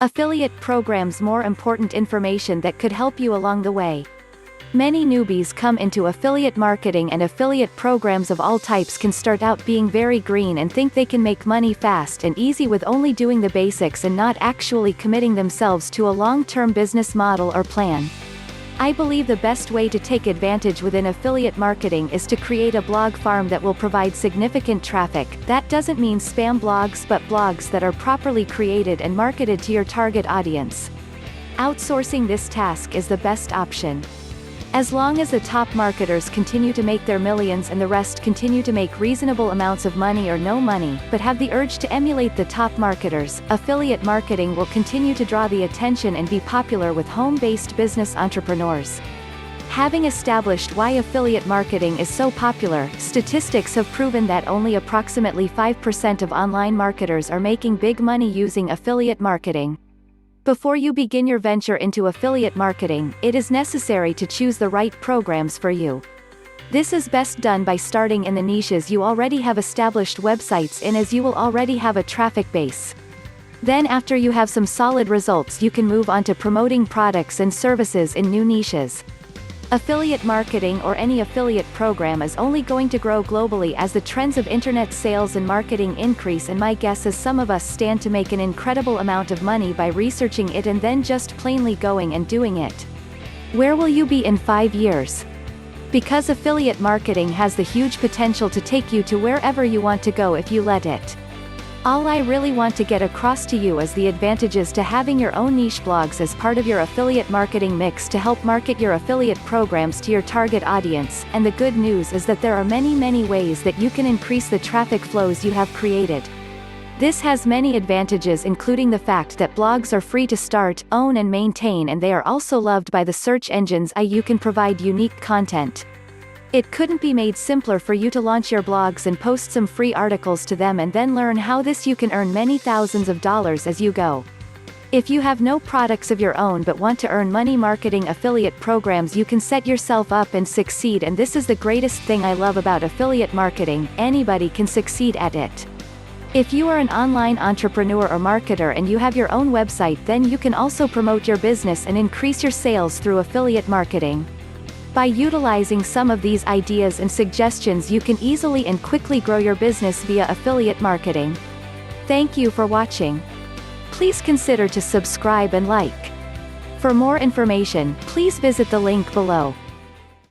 Affiliate programs. More important information that could help you along the way. Many newbies come into affiliate marketing, and affiliate programs of all types can start out being very green and think they can make money fast and easy with only doing the basics and not actually committing themselves to a long-term business model or plan. I believe the best way to take advantage within affiliate marketing is to create a blog farm that will provide significant traffic. That doesn't mean spam blogs, but blogs that are properly created and marketed to your target audience. Outsourcing this task is the best option. As long as the top marketers continue to make their millions and the rest continue to make reasonable amounts of money or no money, but have the urge to emulate the top marketers, affiliate marketing will continue to draw the attention and be popular with home-based business entrepreneurs. Having established why affiliate marketing is so popular, statistics have proven that only approximately 5% of online marketers are making big money using affiliate marketing. Before you begin your venture into affiliate marketing, it is necessary to choose the right programs for you. This is best done by starting in the niches you already have established websites in, as you will already have a traffic base. Then after you have some solid results, you can move on to promoting products and services in new niches. Affiliate marketing or any affiliate program is only going to grow globally as the trends of internet sales and marketing increase, and my guess is some of us stand to make an incredible amount of money by researching it and then just plainly going and doing it. Where will you be in 5 years? Because affiliate marketing has the huge potential to take you to wherever you want to go if you let it. All I really want to get across to you is the advantages to having your own niche blogs as part of your affiliate marketing mix to help market your affiliate programs to your target audience, and the good news is that there are many ways that you can increase the traffic flows you have created. This has many advantages, including the fact that blogs are free to start, own and maintain, and they are also loved by the search engines. You can provide unique content. It couldn't be made simpler for you to launch your blogs and post some free articles to them and then learn how you can earn many thousands of dollars as you go. If you have no products of your own but want to earn money marketing affiliate programs, you can set yourself up and succeed, and this is the greatest thing I love about affiliate marketing: anybody can succeed at it. If you are an online entrepreneur or marketer and you have your own website, then you can also promote your business and increase your sales through affiliate marketing. By utilizing some of these ideas and suggestions, you can easily and quickly grow your business via affiliate marketing. Thank you for watching. Please consider to subscribe and like. For more information, please visit the link below.